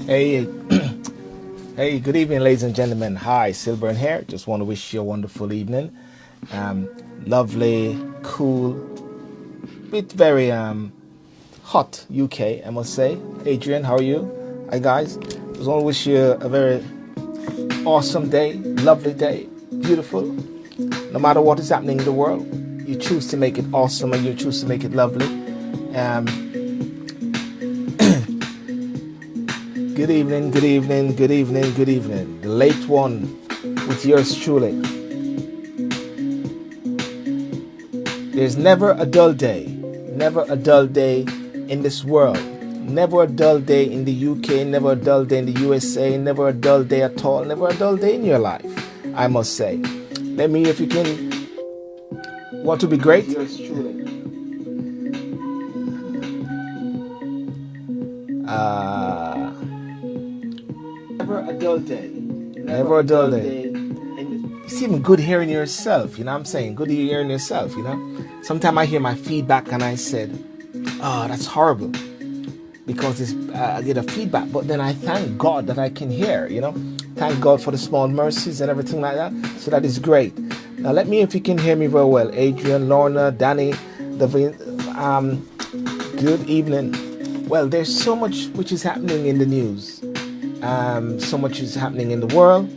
Hey, hey, good evening, ladies and gentlemen. Hi, StvN here. Just want to wish you a wonderful evening. Lovely, cool, bit very hot UK, I must say. Adrian, how are you? Hi, guys. Just want to wish you a very awesome day, lovely day, beautiful. No matter what is happening in the world, you choose to make it awesome and you choose to make it lovely. Good evening, good evening, good evening, good evening. The late one with yours truly. There's never a dull day. Never a dull day in this world. Never a dull day in the UK. Never a dull day in the USA. Never a dull day at all. Never a dull day in your life, I must say. Let me, if you can, want to be great? Yours truly. Never a dull day. Never a dull day. It's even good hearing yourself, you know what I'm saying? Good hearing yourself, you know? Sometimes I hear my feedback and I said, oh, that's horrible. Because I get a feedback. But then I thank God that I can hear, you know? Thank God for the small mercies and everything like that. So that is great. Now let me, if you can hear me very well. Adrian, Lorna, Danny, Davin, good evening. Well, there's so much which is happening in the news. So much is happening in the world,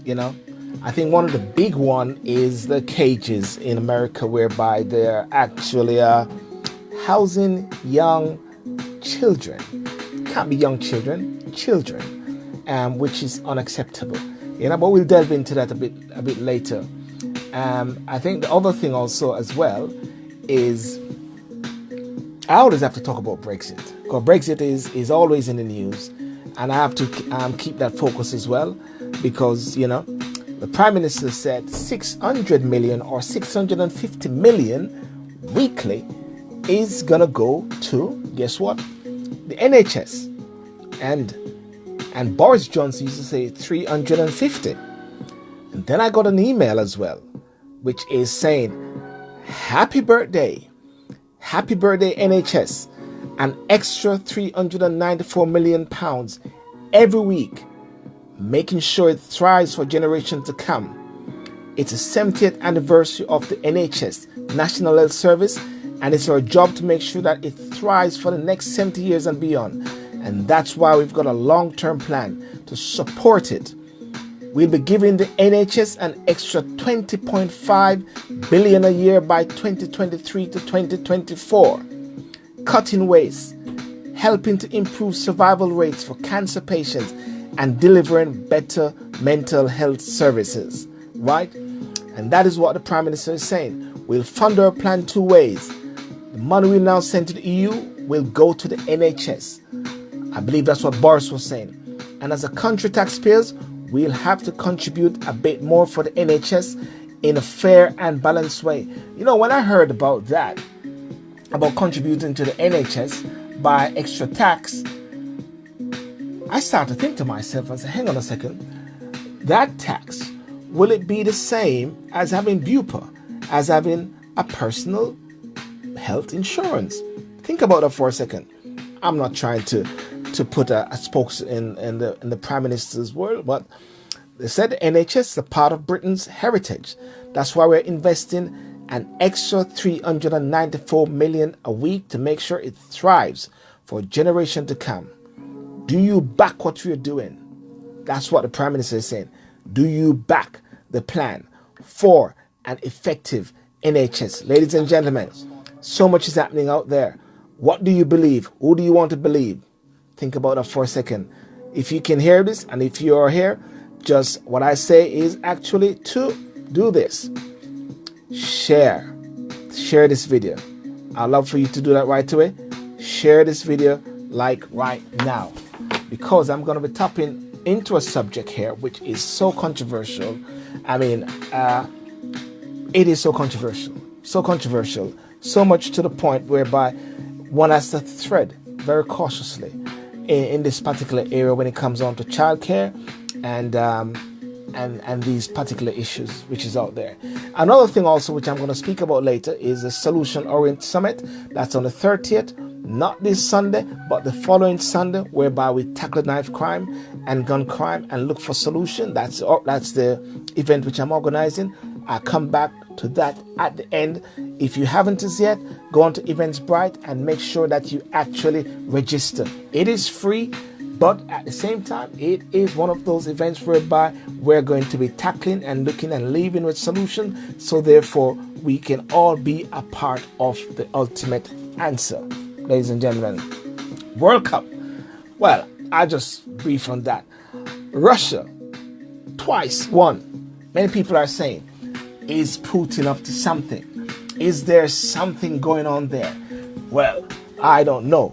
you know. I think one of the big one is the cages in America, whereby they're actually housing young children. Can't be young children, children, which is unacceptable, you know. But we'll delve into that a bit later. I think the other thing also as well is I always have to talk about Brexit, because Brexit is always in the news, and I have to keep that focus as well, because, you know, the Prime Minister said 600 million or 650 million weekly is gonna go to, guess what, the NHS, and Boris Johnson used to say 350. And then I got an email as well, which is saying, happy birthday NHS, an extra 394 million pounds every week, making sure it thrives for generations to come. It's the 70th anniversary of the NHS, National Health Service, and it's our job to make sure that it thrives for the next 70 years and beyond. And that's why we've got a long-term plan to support it. We'll be giving the NHS an extra 20.5 billion a year by 2023 to 2024. Cutting waste, helping to improve survival rates for cancer patients, and delivering better mental health services, right? And that is what the Prime Minister is saying. We'll fund our plan two ways. The money we now send to the EU will go to the NHS. I believe that's what Boris was saying. And as a country taxpayers, we'll have to contribute a bit more for the NHS in a fair and balanced way. You know, when I heard about that, about contributing to the NHS by extra tax, I started to think to myself and say, hang on a second, that tax, will it be the same as having BUPA, as having a personal health insurance? Think about that for a second. I'm not trying to put a spokes in the Prime Minister's world, but they said the NHS is a part of Britain's heritage. That's why we're investing an extra 394 million a week to make sure it thrives for a generation to come. Do you back what we're doing? That's what the Prime Minister is saying. Do you back the plan for an effective NHS? Ladies and gentlemen, so much is happening out there. What do you believe? Who do you want to believe? Think about that for a second. If you can hear this, and if you are here, just what I say is actually to do this. Share this video. I'd love for you to do that right away. Share this video like right now, because I'm going to be tapping into a subject here which is so controversial. I mean, it is so controversial, so much to the point whereby one has to tread very cautiously in this particular area when it comes on to childcare and these particular issues which is out there. Another thing also which I'm going to speak about later is the Solution Orient Summit. That's on the 30th not this Sunday, but the following Sunday, whereby we tackle knife crime and gun crime and look for solution. That's the event which I'm organizing. I'll come back to that at the end. If you haven't as yet, go on to Eventbrite and make sure that you actually register. It is free, but at the same time, it is one of those events whereby we're going to be tackling and looking and leaving with solutions. So therefore, we can all be a part of the ultimate answer. Ladies and gentlemen, World Cup. Well, I just brief on that. Russia twice won. Many people are saying, is Putin up to something? Is there something going on there? Well, I don't know.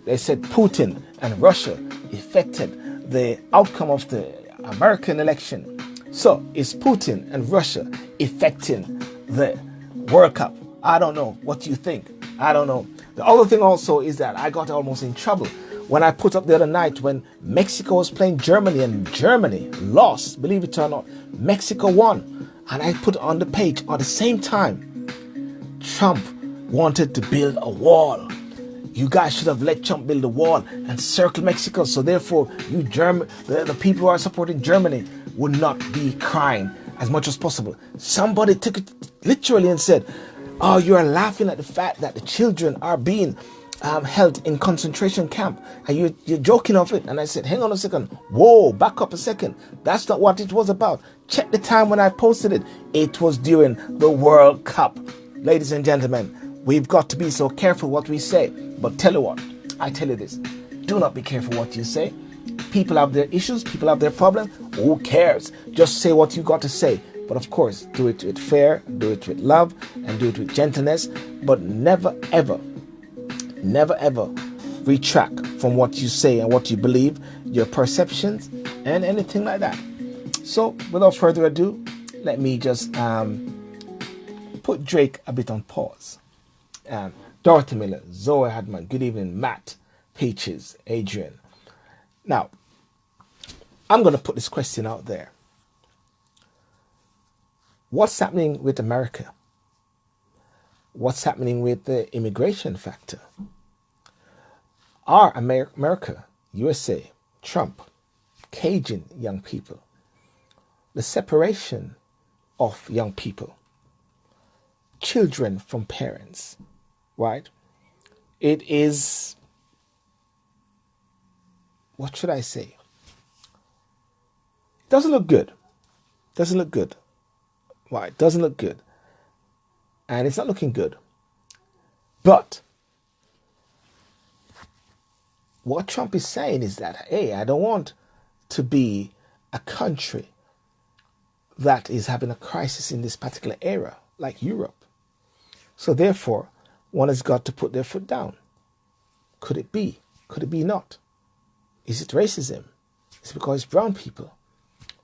They said Putin and Russia affected the outcome of the American election. So is Putin and Russia affecting the World Cup? I don't know. What do you think? I don't know. The other thing also is that I got almost in trouble when I put up the other night when Mexico was playing Germany and Germany lost. Believe it or not, Mexico won. And I put on the page at the same time, Trump wanted to build a wall. You guys should have let Trump build a wall and circle Mexico. So therefore, the people who are supporting Germany would not be crying as much as possible. Somebody took it literally and said, oh, you are laughing at the fact that the children are being held in concentration camp, and you're joking of it. And I said, hang on a second. Whoa, back up a second. That's not what it was about. Check the time when I posted it. It was during the World Cup. Ladies and gentlemen, we've got to be so careful what we say. But tell you what, I tell you this. Do not be careful what you say. People have their issues. People have their problems. Who cares? Just say what you got to say. But of course, do it with fair, do it with love, and do it with gentleness. But never, ever retract from what you say and what you believe, your perceptions, and anything like that. So, without further ado, let me just put Drake a bit on pause. Dorothy Miller, Zoe Hadman, good evening, Matt, Peaches, Adrian. Now, I'm going to put this question out there. What's happening with America? What's happening with the immigration factor? Are America, USA, Trump, caging young people? The separation of young people, children from parents, right? It is, what should I say? It doesn't look good. Doesn't look good. Why? It doesn't look good. And it's not looking good. But what Trump is saying is that, hey, I don't want to be a country that is having a crisis in this particular era, like Europe. So therefore, one has got to put their foot down. Could it be? Could it be not? Is it racism? Is it because it's brown people?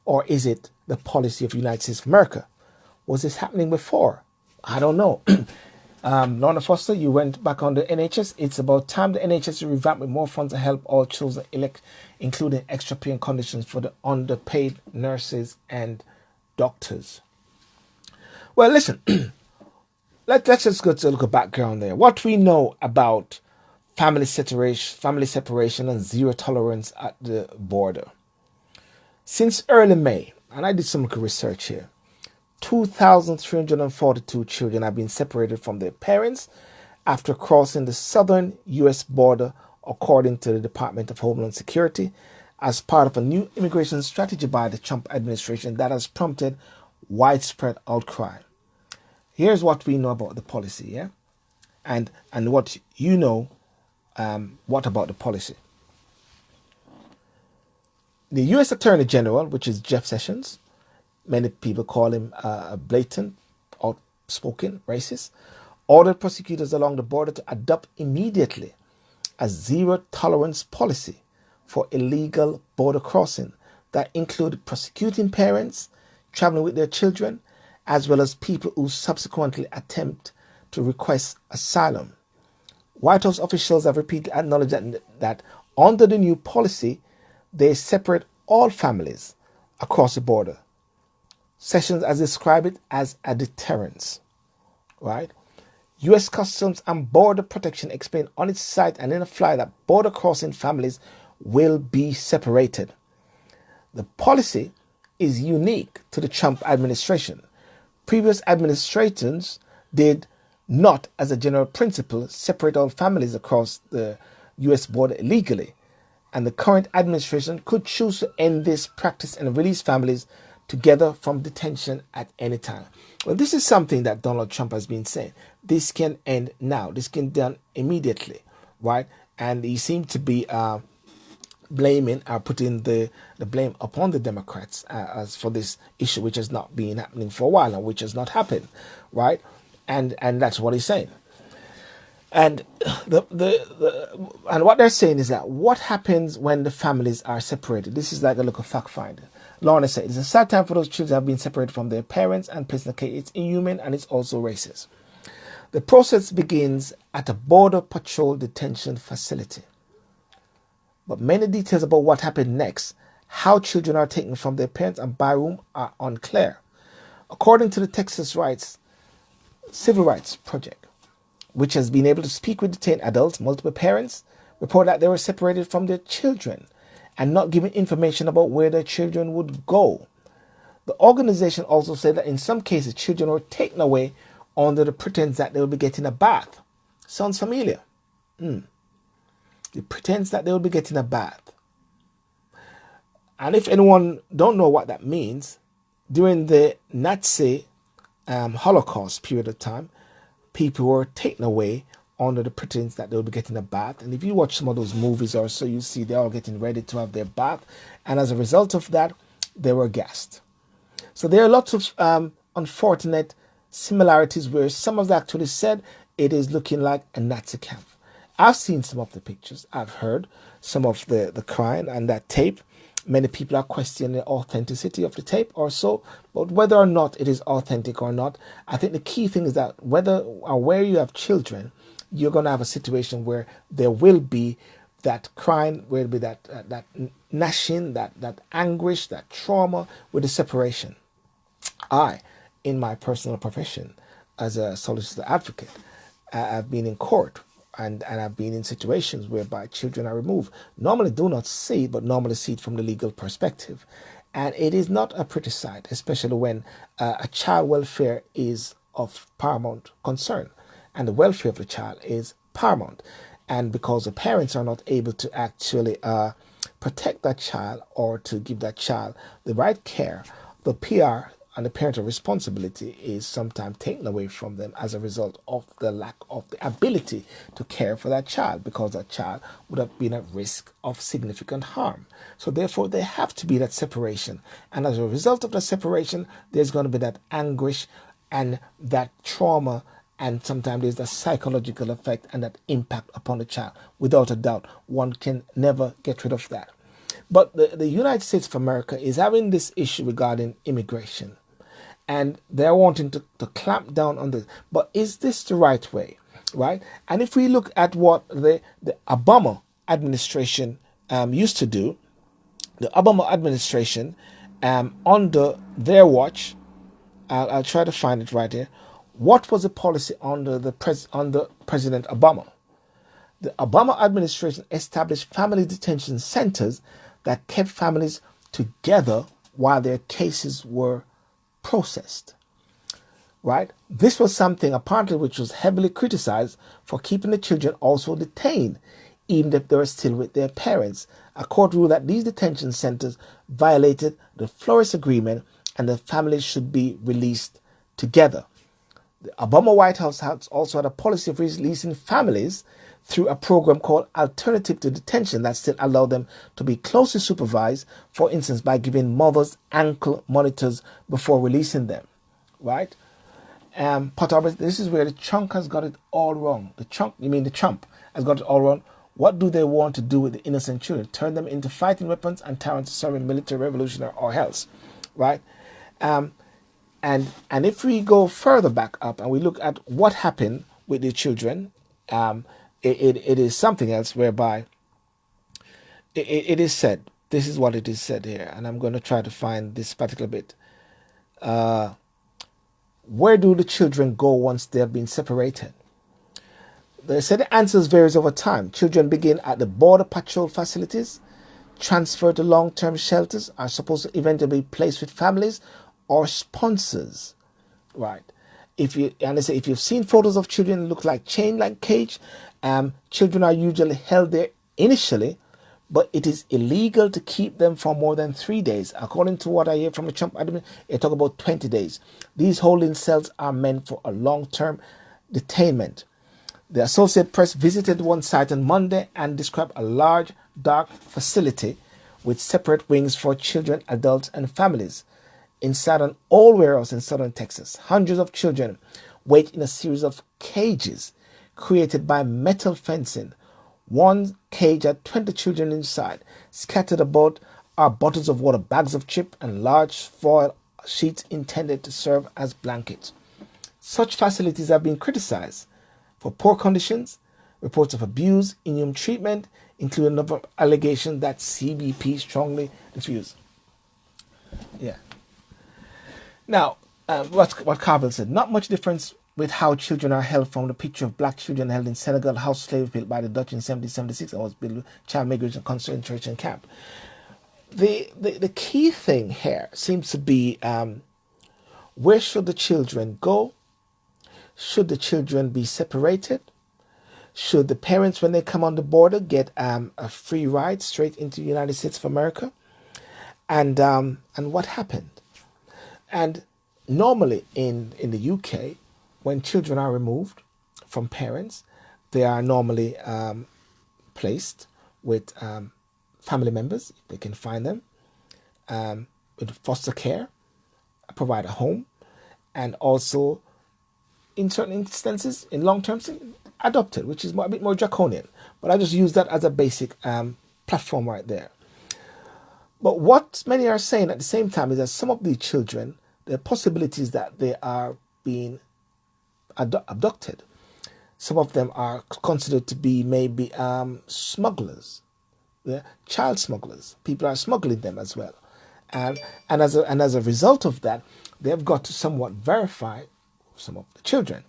Or is it the policy of the United States of America? Was this happening before? I don't know. Lorna Foster, you went back on the NHS. It's about time the NHS revamp with more funds to help all children elect, including extra pay and conditions for the underpaid nurses and doctors. Well, listen, let's just go to a little background there. What we know about family separation and zero tolerance at the border. Since early May, and I did some research here, 2,342 children have been separated from their parents after crossing the southern U.S. border, according to the Department of Homeland Security, as part of a new immigration strategy by the Trump administration that has prompted widespread outcry. Here's what we know about the policy, yeah? And what you know, what about the policy? The U.S. Attorney General, which is Jeff Sessions, many people call him a blatant, outspoken racist, ordered prosecutors along the border to adopt immediately a zero-tolerance policy for illegal border crossing that included prosecuting parents traveling with their children, as well as people who subsequently attempt to request asylum. White House officials have repeatedly acknowledged that under the new policy, they separate all families across the border. Sessions has described it as a deterrent, right? U.S. Customs and Border Protection explained on its site and in a flyer that border crossing families will be separated. The policy is unique to the Trump administration. Previous administrations did not, as a general principle, separate all families across the U.S. border illegally, and the current administration could choose to end this practice and release families together from detention at any time. Well, this is something that Donald Trump has been saying. This can end now. This can be done immediately, right? And he seemed to be blaming or putting the blame upon the Democrats as for this issue, which has not been happening for a while and which has not happened, right? And that's what he's saying. And and what they're saying is that what happens when the families are separated? This is like a local fact finder. Lorna said, it's a sad time for those children who have been separated from their parents and placed in a cage. It's inhuman and it's also racist. The process begins at a Border Patrol detention facility. But many details about what happened next, how children are taken from their parents and by whom, are unclear. According to the Texas Civil Rights Project, which has been able to speak with detained adults, multiple parents report that they were separated from their children and not given information about where their children would go. The organization also said that in some cases, children were taken away under the pretense that they will be getting a bath. Sounds familiar. The pretense that they will be getting a bath. And if anyone don't know what that means, during the Nazi Holocaust period of time, people were taken away under the pretense that they'll be getting a bath. And if you watch some of those movies or so, you see they're all getting ready to have their bath. And as a result of that, they were gassed. So there are lots of unfortunate similarities where some of the actually said it is looking like a Nazi camp. I've seen some of the pictures. I've heard some of the crying and that tape. Many people are questioning the authenticity of the tape or so, but whether or not it is authentic or not, I think the key thing is that whether or where you have children, you're going to have a situation where there will be that crying, where will be that gnashing, that anguish, that trauma with the separation. I, in my personal profession as a solicitor advocate, I've been in court and I've been in situations whereby children are removed. Normally do not see it, but normally see it from the legal perspective. And it is not a pretty sight, especially when a child welfare is of paramount concern. And the welfare of the child is paramount. And because the parents are not able to actually protect that child or to give that child the right care, the PR and the parental responsibility is sometimes taken away from them as a result of the lack of the ability to care for that child, because that child would have been at risk of significant harm. So therefore, there have to be that separation. And as a result of the separation, there's going to be that anguish and that trauma, and sometimes there's that psychological effect and that impact upon the child. Without a doubt, one can never get rid of that. But the United States of America is having this issue regarding immigration. And they're wanting to clamp down on this. But is this the right way, right? And if we look at what the Obama administration used to do, the Obama administration, under their watch, I'll try to find it right here. What was the policy under President Obama? The Obama administration established family detention centers that kept families together while their cases were processed, right? This was something apparently which was heavily criticized for keeping the children also detained, even if they were still with their parents. A court ruled that these detention centers violated the Flores Agreement and the families should be released together. The Obama White House has also had a policy of releasing families through a program called Alternative to Detention that still allow them to be closely supervised, for instance, by giving mothers ankle monitors before releasing them, right? But this is where the chunk has got it all wrong. The Trump has got it all wrong. What do they want to do with the innocent children? Turn them into fighting weapons and tyrants serving military, revolutionary, or else, right? And if we go further back up and we look at what happened with the children, it is something else whereby it is said, this is what it is said here, and I'm going to try to find this particular bit. Where do the children go once they have been separated? they said the answers varies over time. Children begin at the border patrol facilities, transfer to long-term shelters, are supposed to eventually be placed with families or sponsors. Right. If you've seen photos of children that look like chain like cage, children are usually held there initially, but it is illegal to keep them for more than 3 days. According to what I hear from the Trump admin, they talk about 20 days. These holding cells are meant for a long-term detainment. The Associated Press visited one site on Monday and described a large, dark facility with separate wings for children, adults, and families. Inside an old warehouse in southern Texas, hundreds of children wait in a series of cages created by metal fencing. One cage had 20 children inside. Scattered about are bottles of water, bags of chips, and large foil sheets intended to serve as blankets. Such facilities have been criticized for poor conditions, reports of abuse, inhuman treatment, including a number of allegations that CBP strongly refused. Yeah. Now, what Carville said, not much difference with how children are held from the picture of black children held in Senegal, house slave built by the Dutch in 1776, and was built with child migrants and concentration camp. The key thing here seems to be where should the children go? Should the children be separated? Should the parents, when they come on the border, get a free ride straight into the United States of America? And what happened? And normally in the UK, when children are removed from parents, they are normally placed with family members, if they can find them, with foster care, provide a home, and also, in certain instances, in long-term, adopted, which is a bit more draconian. But I just use that as a basic platform right there. But what many are saying at the same time is that some of these children, there are possibilities that they are being abducted. Some of them are considered to be maybe smugglers, child smugglers. People are smuggling them as well, and as a result of that, they've got to somewhat verify some of the children.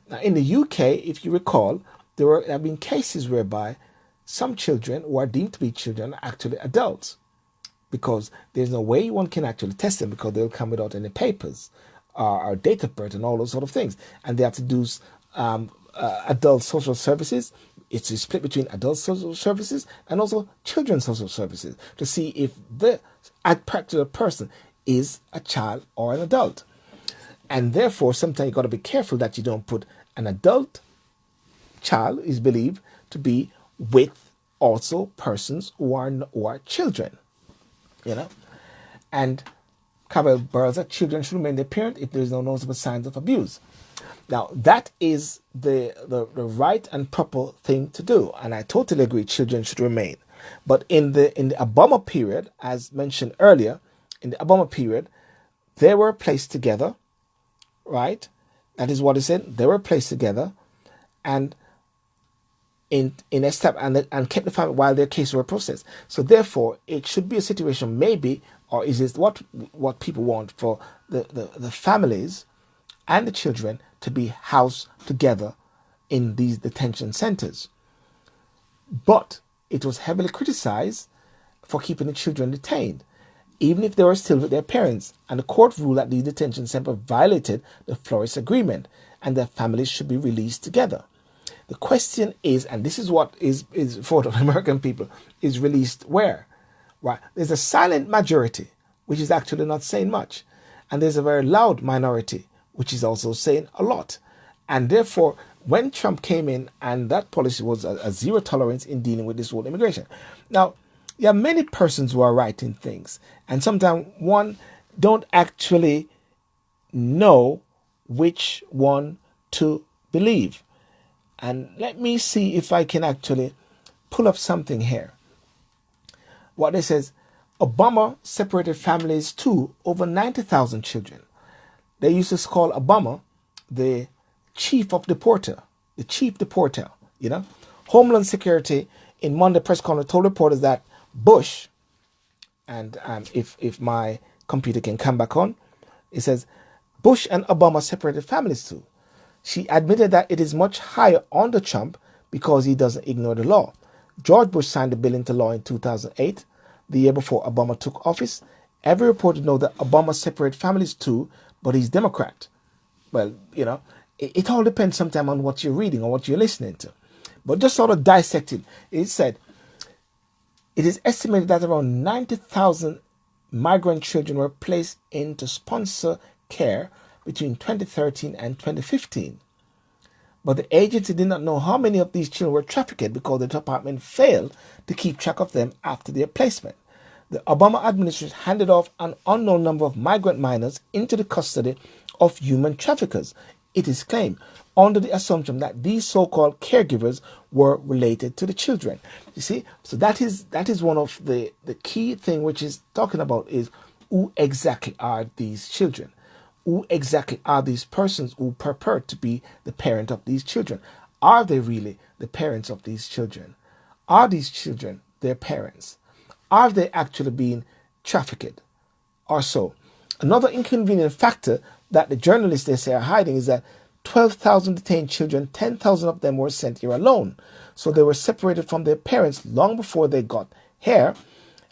Now, in the UK, if you recall, there have been cases whereby some children who are deemed to be children are actually adults, because there's no way one can actually test them because they'll come without any papers or date of birth and all those sort of things. And they have to do adult social services. It's a split between adult social services and also children's social services to see if the particular person is a child or an adult. And therefore, sometimes you've got to be careful that you don't put an adult child is believed to be with also persons who are children. And Cabell Burroughs that children should remain their parent if there is no noticeable signs of abuse. Now, that is the right and proper thing to do, and I totally agree children should remain. But in the Obama period, as mentioned earlier, in the Obama period, they were placed together, right? That is what it said. They were placed together, and in a step and kept the family while their cases were processed. So therefore, it should be a situation maybe, or is it what people want for the families and the children to be housed together in these detention centers. But it was heavily criticized for keeping the children detained, even if they were still with their parents. And the court ruled that the detention center violated the Flores Agreement and that families should be released together. The question is, and this is what is for the American people, is released where? Right? There's a silent majority, which is actually not saying much. And there's a very loud minority, which is also saying a lot. And therefore, when Trump came in, and that policy was a zero tolerance in dealing with this whole immigration. Now, there are many persons who are writing things, and sometimes one don't actually know which one to believe. And let me see if I can actually pull up something here. What it says, Obama separated families to over 90,000 children. They used to call Obama the chief deporter. Homeland Security in Monday press conference told reporters that Bush, and if my computer can come back on, it says Bush and Obama separated families too. She admitted that it is much higher under Trump because he doesn't ignore the law. George Bush signed the bill into law in 2008, the year before Obama took office. Every reporter knows that Obama separated families too, but he's Democrat. Well, it all depends sometimes on what you're reading or what you're listening to. But just sort of dissecting, it said, it is estimated that around 90,000 migrant children were placed into sponsor care between 2013 and 2015. But the agency did not know how many of these children were trafficked because the department failed to keep track of them after their placement. The Obama administration handed off an unknown number of migrant minors into the custody of human traffickers, it is claimed, under the assumption that these so-called caregivers were related to the children. You see, so that is one of the key thing which is talking about is who exactly are these children? Who exactly are these persons who purport to be the parent of these children? Are they really the parents of these children? Are these children their parents? Are they actually being trafficked or so? Another inconvenient factor that the journalists, they say, are hiding is that 12,000 detained children, 10,000 of them were sent here alone. So they were separated from their parents long before they got here.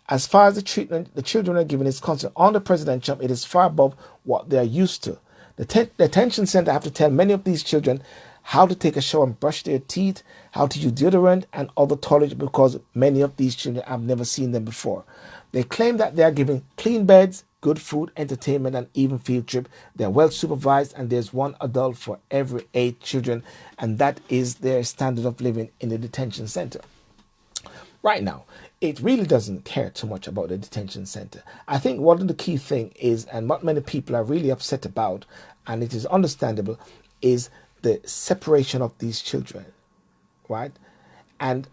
As far as the treatment the children are given is concerned, under President Trump, it is far above what they are used to. The detention center have to tell many of these children how to take a shower and brush their teeth, how to use deodorant and other toiletries because many of these children have never seen them before. They claim that they are given clean beds, good food, entertainment, and even field trip. They are well supervised, and there's one adult for every 8 children, and that is their standard of living in the detention center. Right now, it really doesn't care too much about the detention center. I think one of the key thing is, and what many people are really upset about, and it is understandable, is the separation of these children, right? And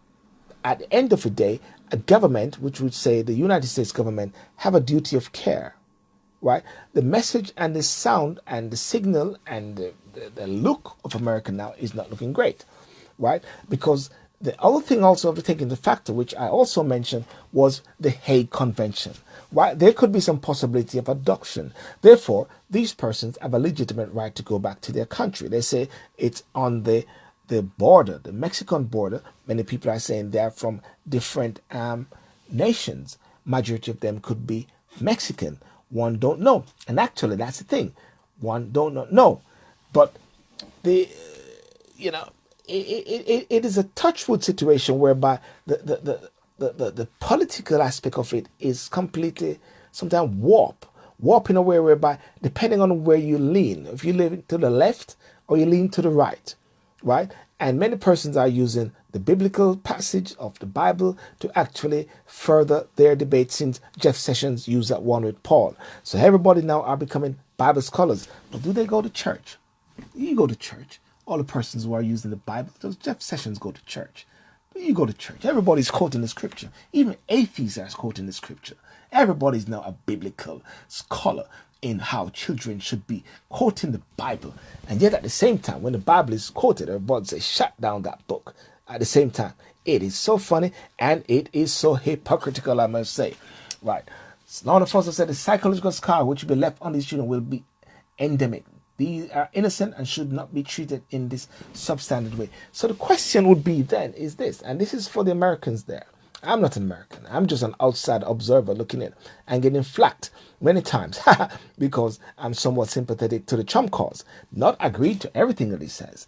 at the end of the day, a government, which would say the United States government, have a duty of care, right? The message and the sound and the signal and the look of America now is not looking great, right? Because the other thing also to take into factor, which I also mentioned, was the Hague Convention. Right? There could be some possibility of adoption. Therefore, these persons have a legitimate right to go back to their country. They say it's on the border, the Mexican border. Many people are saying they're from different nations. Majority of them could be Mexican. One don't know. And actually, that's the thing. One don't know. But it is a touchwood situation whereby the political aspect of it is completely sometimes warp in a way whereby depending on where you lean, if you lean to the left or you lean to the right, and many persons are using the biblical passage of the Bible to actually further their debate, since Jeff Sessions used that one with Paul. So everybody now are becoming Bible scholars. But do they go to church? You go to church. All the persons who are using the Bible, does Jeff Sessions go to church? You go to church. Everybody's quoting the scripture. Even atheists are quoting the scripture. Everybody's now a biblical scholar in how children should be quoting the Bible. And yet at the same time, when the Bible is quoted, everybody says, shut down that book. At the same time, it is so funny and it is so hypocritical, I must say. Right. Law enforcement said the psychological scar which will be left on these children will be endemic. These are innocent and should not be treated in this substandard way. So the question would be then is this, and this is for the Americans there. I'm not an American. I'm just an outside observer looking in and getting flacked many times because I'm somewhat sympathetic to the Trump cause. Not agreed to everything that he says,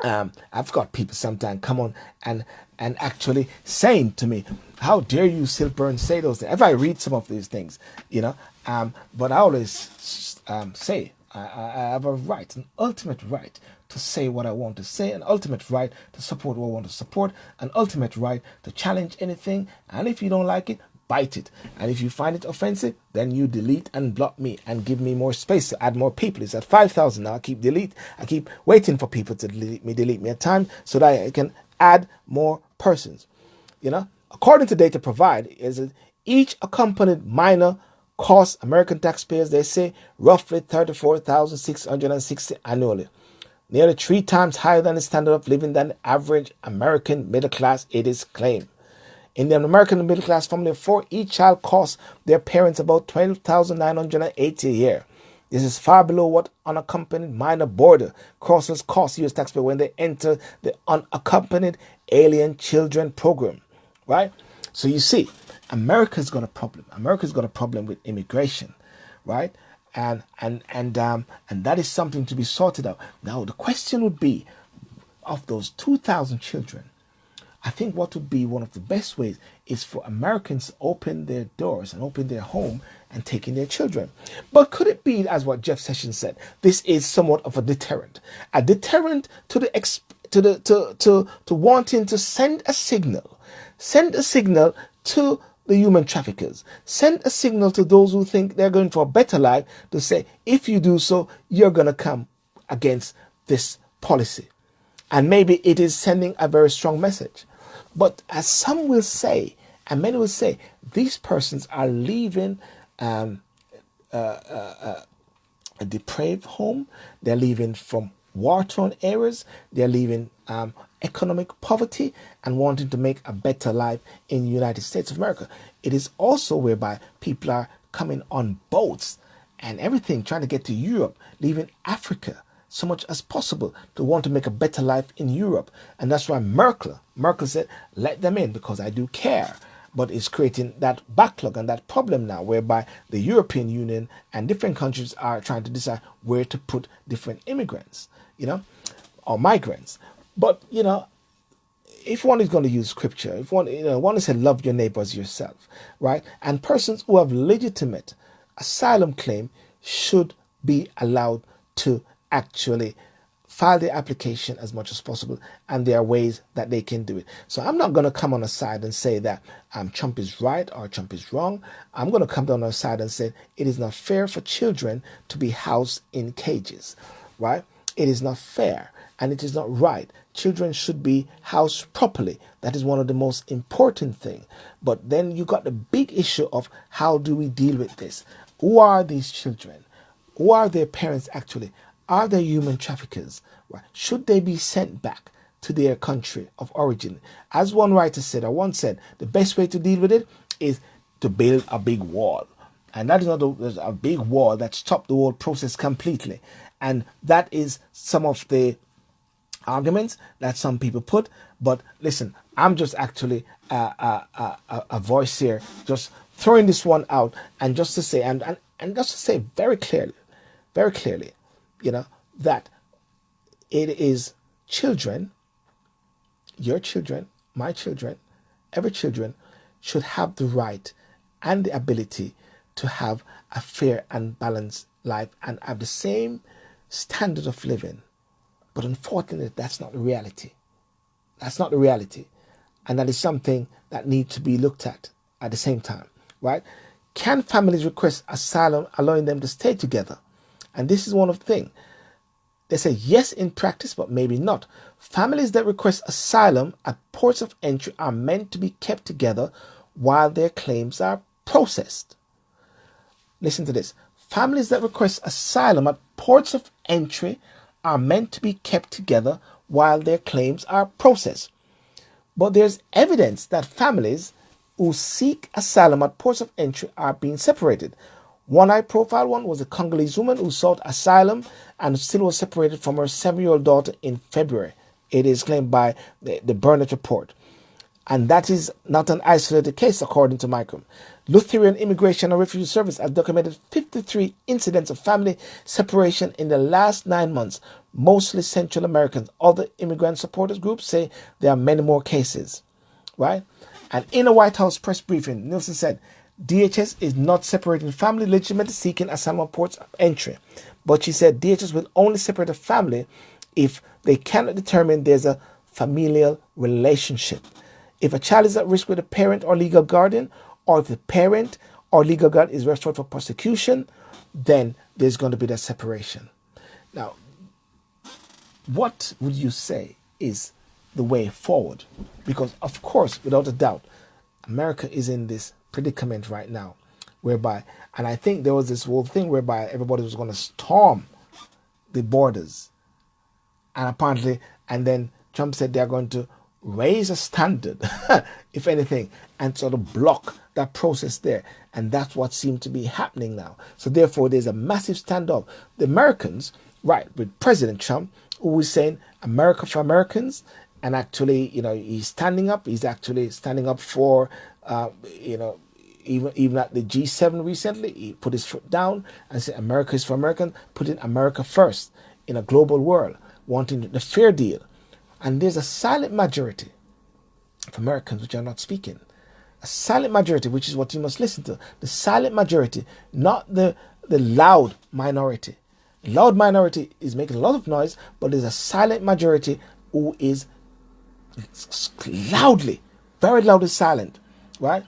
I've got people sometimes come on and actually saying to me, how dare you, SYLBOURNE, say those things? If I read some of these things, but I always say, I have a right, an ultimate right to say what I want to say, an ultimate right to support what I want to support, an ultimate right to challenge anything. And if you don't like it, bite it. And if you find it offensive, then you delete and block me and give me more space to add more people. It's at 5,000 now. I keep waiting for people to delete me at times so that I can add more persons. According to data provided, is each accompanied minor costs American taxpayers, they say, roughly $34,660 annually. Nearly 3 times higher than the standard of living than the average American middle class, it is claimed. In the American middle class family of 4, each child costs their parents about $12,980 a year. This is far below what unaccompanied minor border crossers cost U.S. taxpayer when they enter the unaccompanied alien children program, right? So you see, America's got a problem. America's got a problem with immigration, right? And that is something to be sorted out. Now the question would be, of those 2,000 children, I think what would be one of the best ways is for Americans to open their doors and open their home and take in their children. But could it be, as what Jeff Sessions said, this is somewhat of a deterrent to wanting to send a signal to the human traffickers, send a signal to those who think they're going for a better life to say, if you do so, you're going to come against this policy. And maybe it is sending a very strong message. But as some will say, and many will say, these persons are leaving a depraved home. They're leaving from war-torn areas. They're leaving economic poverty and wanting to make a better life in the United States of America. It is also whereby people are coming on boats and everything, trying to get to Europe, leaving Africa so much as possible to want to make a better life in Europe. And that's why Merkel said, let them in because I do care. But it's creating that backlog and that problem now whereby the European Union and different countries are trying to decide where to put different immigrants, or migrants. But, if one is going to use scripture, if one to say love your neighbor as yourself, right? And persons who have legitimate asylum claim should be allowed to actually file their application as much as possible, and there are ways that they can do it. So I'm not going to come on a side and say that Trump is right or Trump is wrong. I'm going to come down on a side and say it is not fair for children to be housed in cages, right? It is not fair and it is not right. Children should be housed properly. That is one of the most important things. But then you got the big issue of how do we deal with this? Who are these children? Who are their parents actually? Are they human traffickers? Right? Should they be sent back to their country of origin? As one writer said, or once said, the best way to deal with it is to build a big wall. And that is not a big wall that stops the whole process completely. And that is some of the arguments that some people put. But listen, I'm just actually a voice here, just throwing this one out, and just to say, and just to say very clearly, that it is children, your children, my children, every children should have the right and the ability to have a fair and balanced life and have the same standard of living. But unfortunately, that's not the reality. That's not the reality. And that is something that needs to be looked at the same time, right? Can families request asylum, allowing them to stay together? And this is one of the things. They say yes in practice, but maybe not. Families that request asylum at ports of entry are meant to be kept together while their claims are processed. Listen to this. Families that request asylum at ports of entry are meant to be kept together while their claims are processed. But there's evidence that families who seek asylum at ports of entry are being separated. One high-profile one was a Congolese woman who sought asylum and still was separated from her 7-year-old daughter in February. It is claimed by the Burnett report. And that is not an isolated case, according to Migrants. Lutheran Immigration and Refugee Service has documented 53 incidents of family separation in the last 9 months, mostly Central Americans. Other immigrant supporters groups say there are many more cases, right? And in a White House press briefing, Nielsen said, DHS is not separating family legitimately seeking asylum at ports of entry. But she said DHS will only separate a family if they cannot determine there's a familial relationship. If a child is at risk with a parent or legal guardian, or if the parent or legal guardian is referred for prosecution, then there's going to be that separation. Now, what would you say is the way forward? Because, of course, without a doubt, America is in this predicament right now, whereby, and I think there was this whole thing whereby everybody was going to storm the borders, and apparently, and then Trump said they're going to raise a standard, if anything, and sort of block that process there. And that's what seemed to be happening now. So therefore, there's a massive standoff. The Americans, right, with President Trump, who was saying America for Americans, and actually, he's standing up. He's actually standing up for, even at the G7 recently, he put his foot down and said America is for Americans, putting America first in a global world, wanting the fair deal. And there's a silent majority of Americans which are not speaking. A silent majority, which is what you must listen to. The silent majority, not the loud minority. The loud minority is making a lot of noise, but there's a silent majority who is loudly, very loudly silent, right?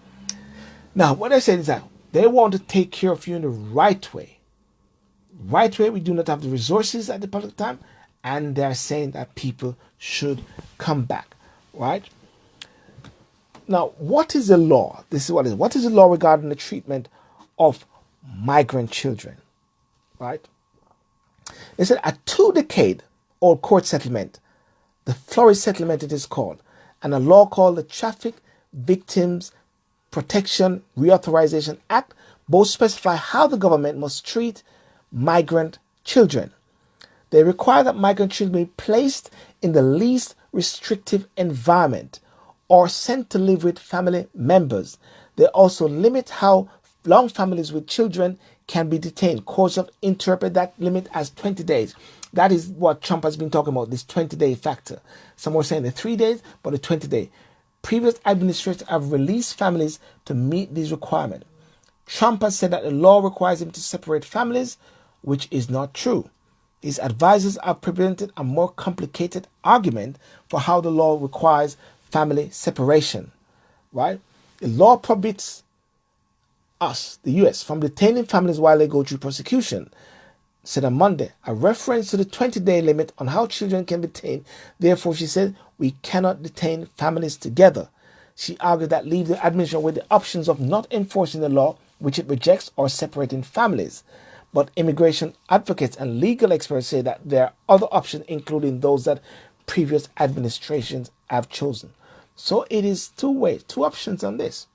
Now, what I said is that they want to take care of you in the right way. Right way, we do not have the resources at the public time, and they're saying that people should come back, right? Now, what is the law? This is what it is. What is the law regarding the treatment of migrant children, right? They said a 2-decade-old court settlement, the Flores settlement it is called, and a law called the Traffic Victims Protection Reauthorization Act both specify how the government must treat migrant children. They require that migrant children be placed in the least restrictive environment or sent to live with family members. They also limit how long families with children can be detained. Courts have interpreted that limit as 20 days. That is what Trump has been talking about, this 20-day factor. Some were saying the 3 days, but the 20-day. Previous administrators have released families to meet these requirements. Trump has said that the law requires him to separate families, which is not true. His advisors have presented a more complicated argument for how the law requires family separation, right? The law prohibits us, the US, from detaining families while they go through prosecution, said on Monday, a reference to the 20-day limit on how children can be detained. Therefore, she said, we cannot detain families together. She argued that leaves the administration with the options of not enforcing the law, which it rejects, or separating families. But immigration advocates and legal experts say that there are other options, including those that previous administrations have chosen. So it is two options on this.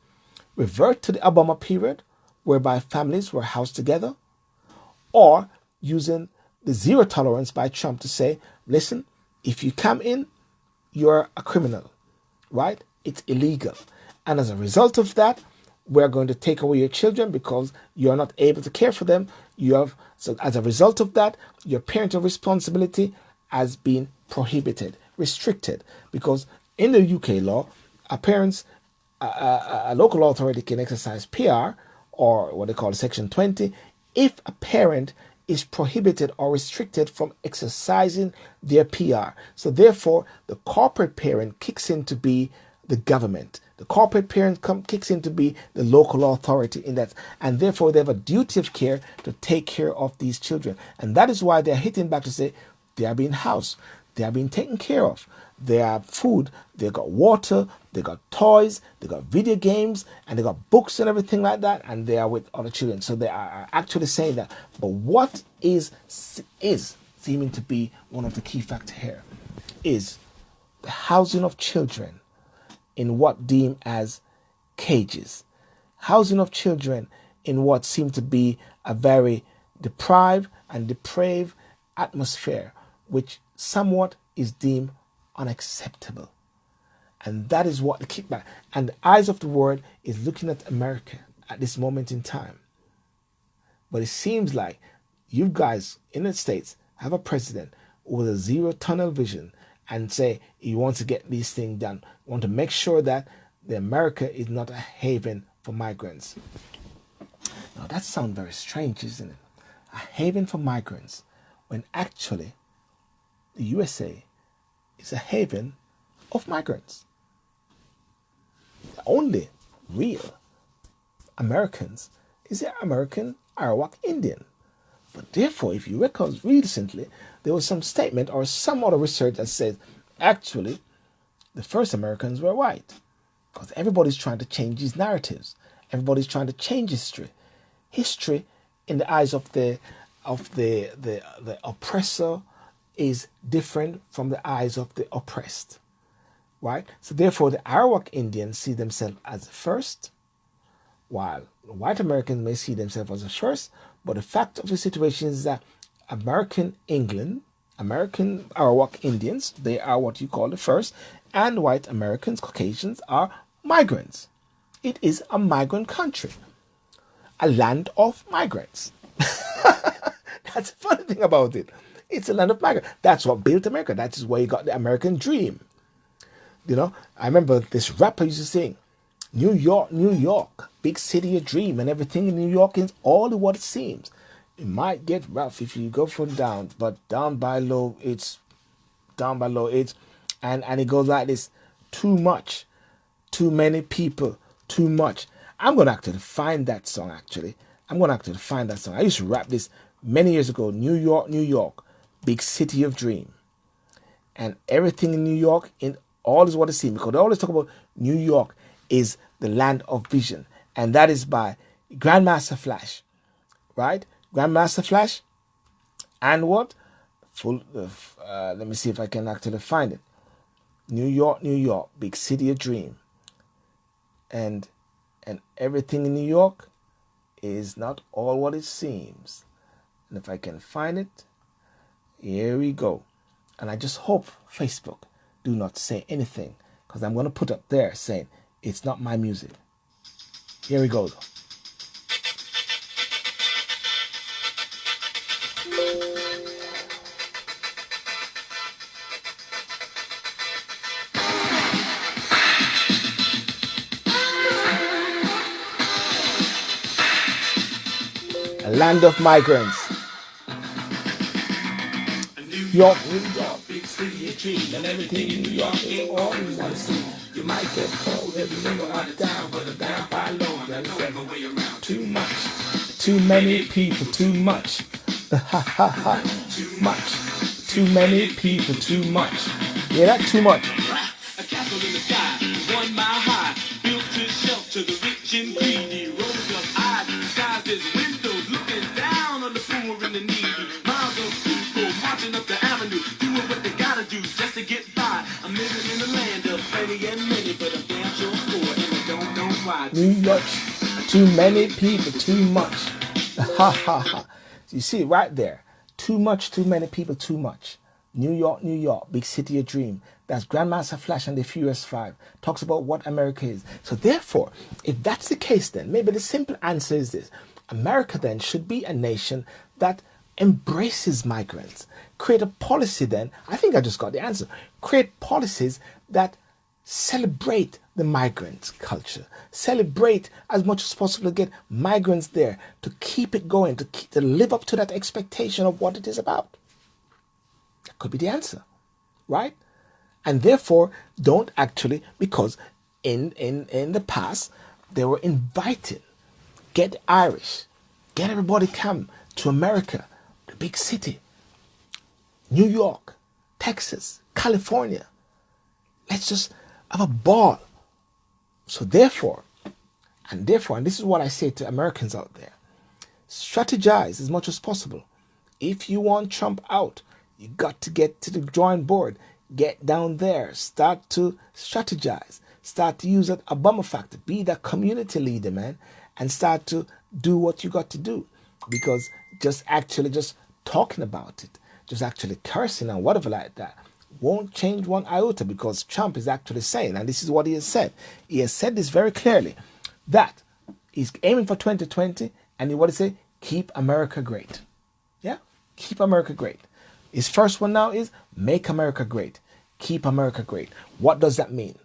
Revert to the Obama period, whereby families were housed together, or using the zero tolerance by Trump to say, listen, if you come in, you're a criminal, right? It's illegal. And as a result of that, we're going to take away your children because you're not able to care for them. So as a result of that, your parental responsibility has been prohibited, restricted, because in the UK law, a local authority can exercise PR, or what they call Section 20, if a parent is prohibited or restricted from exercising their PR. So therefore, the corporate parent kicks in to be the government. The corporate parent kicks in to be the local authority in that. And therefore, they have a duty of care to take care of these children. And that is why they're hitting back to say they are being housed. They are being taken care of. They have food, they got water, they got toys, they got video games, and they got books and everything like that, and they are with other children. So they are actually saying that. But what is seeming to be one of the key factors here is the housing of children in what deemed as cages. Housing of children in what seemed to be a very deprived and depraved atmosphere, which somewhat is deemed unacceptable. And that is what the kickback and the eyes of the world is looking at America at this moment in time. But it seems like you guys in the States have a president with a zero tunnel vision and say he wants to get these things done, want to make sure that the America is not a haven for migrants. Now that sounds very strange, isn't it? A haven for migrants, when actually the USA is a haven of migrants. The only real Americans is the American Arawak Indian. But therefore, if you recall recently, there was some statement or some other research that says actually the first Americans were white. Because everybody's trying to change these narratives. Everybody's trying to change history. History in the eyes of the oppressor is different from the eyes of the oppressed, right? So therefore, the Arawak Indians see themselves as the first, while white Americans may see themselves as the first, but the fact of the situation is that American England, American Arawak Indians, they are what you call the first, and white Americans, Caucasians, are migrants. It is a migrant country, a land of migrants. That's the funny thing about it. It's a land of migrants. That's what built America. That is where you got the American dream. You know, I remember this rapper used to sing, New York, New York, big city of dream, and everything in New York is all what it seems. It might get rough if you go from down, but down by low, it's and it goes like this: too much, too many people, too much. I'm gonna actually find that song. I used to rap this many years ago. New York, New York, big city of dream, and everything in New York in all is what it seems, because they always talk about New York is the land of vision, and that is by Grandmaster Flash, right? Grandmaster Flash, and what? Let me see if I can actually find it. New York, New York, big city of dream, and everything in New York is not all what it seems. And if I can find it, here we go. And I just hope Facebook do not say anything, because I'm going to put up there saying it's not my music. Here we go though. A land of migrants. New York, big city of dream, and everything in New York is all you want to see. You might get cold if you go out of town, but down by low, too much, too many people, too much. Ha ha ha, too much, too many people, too much. Yeah, that's too much. A castle in the sky, 1 mile high, built to shelter the rich and greedy. Rows of eyes, skies as windows, looking down on the poor and the needy. Miles of people marching up the avenue, doing what they gotta do just to get by. I'm living in a land of plenty and many, but I'm damn sure poor and I don't know why. New York, too many people, too much. Ha ha ha. You see it right there. Too much, too many people, too much. New York, New York, big city of dream. That's Grandmaster Flash and the Furious Five. Talks about what America is. So therefore, if that's the case, then maybe the simple answer is this. America then should be a nation that embraces migrants. Create a policy then. I think I just got the answer. Create policies that celebrate the migrant culture. Celebrate as much as possible to get migrants there, to keep it going, to live up to that expectation of what it is about. That could be the answer, right? And therefore, don't actually, because in the past, they were invited, get Irish, get everybody come to America, the big city, New York, Texas, California. Let's just have a ball. So therefore, and this is what I say to Americans out there, strategize as much as possible. If you want Trump out, you got to get to the drawing board. Get down there. Start to strategize. Start to use that Obama factor. Be that community leader, man. And start to do what you got to do. Because just talking about it, just actually cursing and whatever like that, won't change one iota, because Trump is actually saying, and this is what he has said. He has said this very clearly, that he's aiming for 2020, and what he say? Keep America great. Yeah? Keep America great. His first one now is make America great. Keep America great. What does that mean?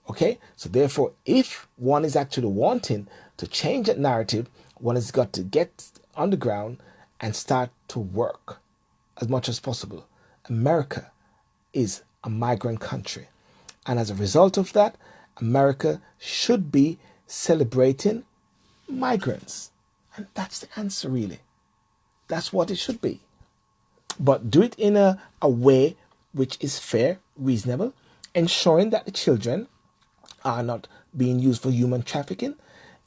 Okay? So therefore, if one is actually wanting to change that narrative, one has got to get on the ground and start to work as much as possible. America is a migrant country. And as a result of that, America should be celebrating migrants. And that's the answer, really. That's what it should be. But do it in a way which is fair, reasonable, ensuring that the children are not being used for human trafficking,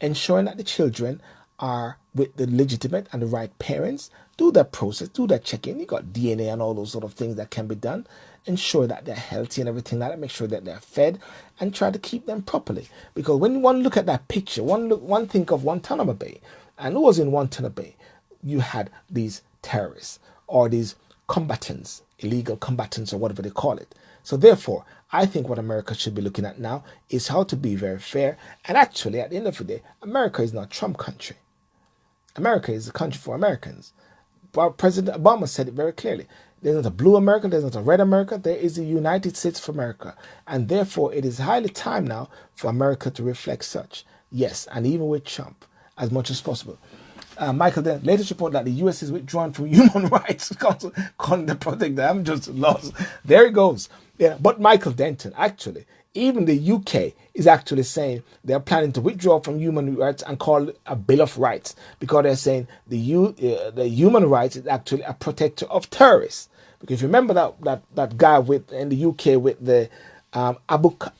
ensuring that the children are with the legitimate and the right parents, do that process, do that check-in. You got DNA and all those sort of things that can be done. Ensure that they're healthy and everything like that. Make sure that they're fed and try to keep them properly. Because when one look at that picture, one think of Guantanamo Bay, and who was in Guantanamo Bay? You had these terrorists or these combatants, illegal combatants or whatever they call it. So therefore, I think what America should be looking at now is how to be very fair. And actually, at the end of the day, America is not a Trump country. America is a country for Americans. President Obama said it very clearly. There's not a blue America, there's not a red America, there is a United States of America. And therefore, it is highly time now for America to reflect such. Yes, and even with Trump, as much as possible. Michael, the latest report that the U.S. is withdrawn from Human Rights Council, calling the protector. I'm just lost. There it goes. Yeah, but Michael Denton, actually, even the UK is actually saying they're planning to withdraw from human rights and call it a Bill of Rights, because they're saying the human rights is actually a protector of terrorists. Because if you remember that guy in the UK with the Abuka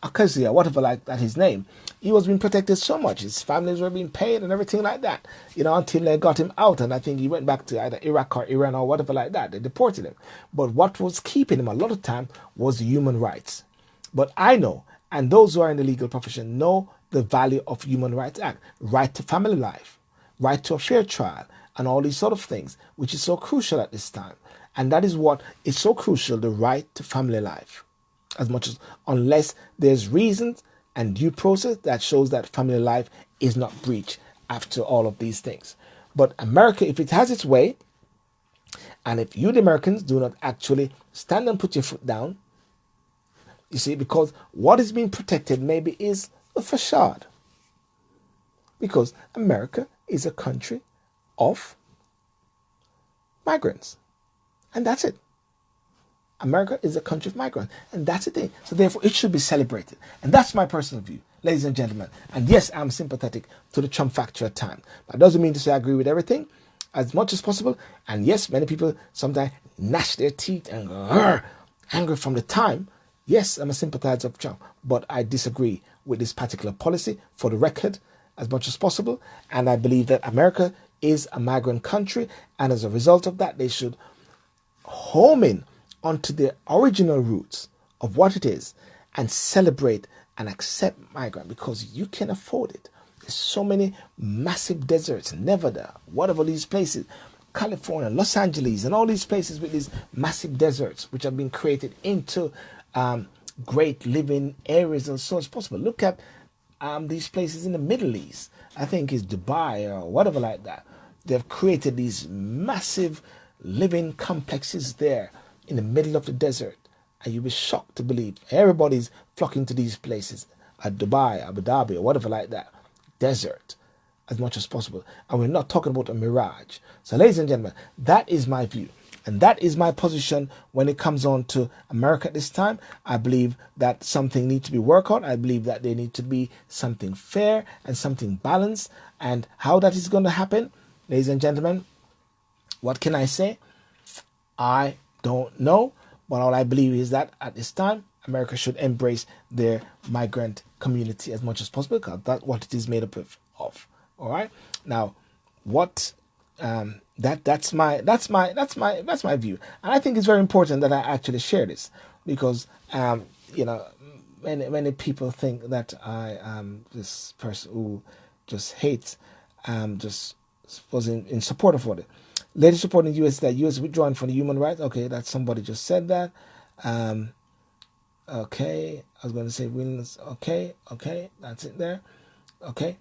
Akazia, whatever like that his name, he was being protected so much. His families were being paid and everything like that, until they got him out. And I think he went back to either Iraq or Iran or whatever like that. They deported him. But what was keeping him a lot of time was human rights. But I know, and those who are in the legal profession know the value of Human Rights Act, right to family life, right to a fair trial, and all these sort of things, which is so crucial at this time. And that is what is so crucial, the right to family life. As much as, unless there's reasons and due process that shows that family life is not breached after all of these things. But America, if it has its way, and if you, the Americans, do not actually stand and put your foot down, you see, because what is being protected maybe is a facade. Because America is a country of migrants. And that's it. America is a country of migrants. And that's the thing. So therefore, it should be celebrated. And that's my personal view, ladies and gentlemen. And yes, I'm sympathetic to the Trump factor at times. But that doesn't mean to say I agree with everything as much as possible. And yes, many people sometimes gnash their teeth and go angry from the time. Yes, I'm a sympathizer of Trump, but I disagree with this particular policy for the record as much as possible. And I believe that America is a migrant country. And as a result of that, they should home in onto the original roots of what it is and celebrate and accept migrant, because you can afford it. There's so many massive deserts, Nevada, whatever these places, California, Los Angeles, and all these places with these massive deserts which have been created into great living areas and so as possible. Look at these places in the Middle East. I think it's Dubai or whatever like that. They've created these massive living complexes there in the middle of the desert. And you'll be shocked to believe everybody's flocking to these places at Dubai, Abu Dhabi, or whatever like that. Desert as much as possible. And we're not talking about a mirage. So ladies and gentlemen, that is my view. And that is my position when it comes on to America at this time. I believe that something needs to be worked out. I believe that there needs to be something fair and something balanced. And how that is going to happen, ladies and gentlemen, what can I say? I don't know. But all I believe is that at this time, America should embrace their migrant community as much as possible, because that's what it is made up of. All right. Now, what that's my view, and I think it's very important that I actually share this, because many people think that I am this person who just hates, just was in support of it. Latest report in the U.S. that U.S. withdrawn from the human rights. Okay, that somebody just said that. Okay, I was going to say Williams. Okay, that's it there. Okay.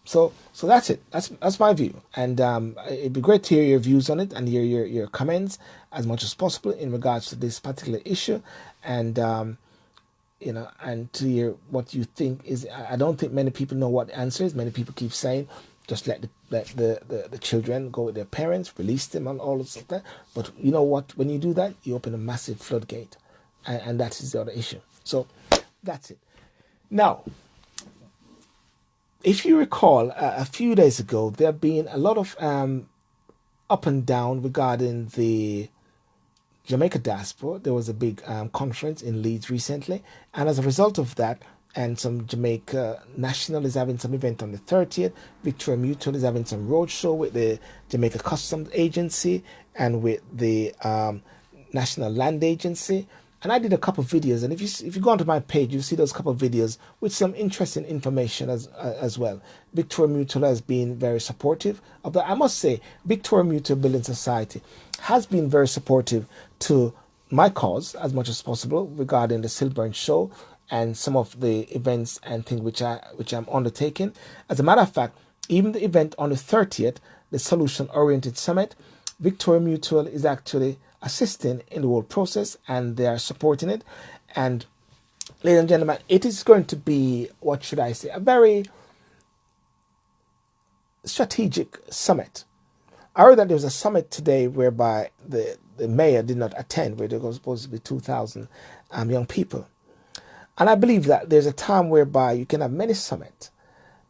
So that's it. That's my view, and it'd be great to hear your views on it and hear your comments as much as possible in regards to this particular issue, and and to hear what you think is. I don't think many people know what the answer is. Many people keep saying, just let the children go with their parents, release them and all of that. But you know what? When you do that, you open a massive floodgate, and that is the other issue. So that's it. Now, if you recall, a few days ago, there have been a lot of up and down regarding the Jamaica diaspora. There was a big conference in Leeds recently, and as a result of that, and some Jamaica National is having some event on the 30th. Victoria Mutual is having some roadshow with the Jamaica Customs Agency and with the National Land Agency. And I did a couple of videos, and if you go onto my page, you'll see those couple of videos with some interesting information as well. Victoria Mutual has been very supportive of that. I must say, Victoria Mutual Building Society has been very supportive to my cause as much as possible regarding the SYLBOURNE show and some of the events and things which I'm undertaking. As a matter of fact, even the event on the 30th, the Solution Oriented Summit, Victoria Mutual is actually assisting in the whole process, and they are supporting it. And ladies and gentlemen, it is going to be, what should I say, a very strategic summit. I heard that there was a summit today whereby the mayor did not attend, where there was supposed to be 2,000 young people. And I believe that there's a time whereby you can have many summits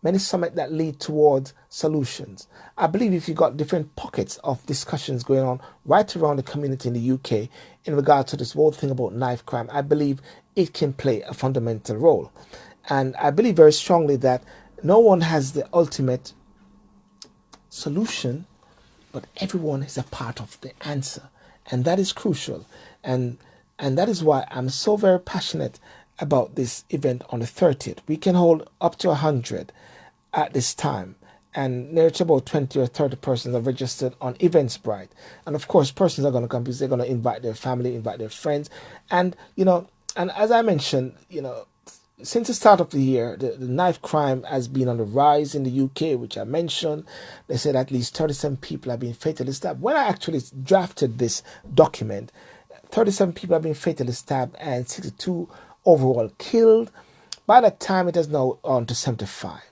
that lead towards solutions. I believe if you've got different pockets of discussions going on right around the community in the UK in regard to this whole thing about knife crime, I believe it can play a fundamental role. And I believe very strongly that no one has the ultimate solution, but everyone is a part of the answer. And that is crucial. And that is why I'm so very passionate about this event on the 30th. We can hold up to 100 at this time, and near to about 20 or 30 persons are registered on Eventbrite. And of course, persons are going to come because they're going to invite their family, invite their friends. And, and as I mentioned, since the start of the year, the knife crime has been on the rise in the UK, which I mentioned. They said at least 37 people have been fatally stabbed. When I actually drafted this document, 37 people have been fatally stabbed and 62 overall killed. By that time, it has now on to 75,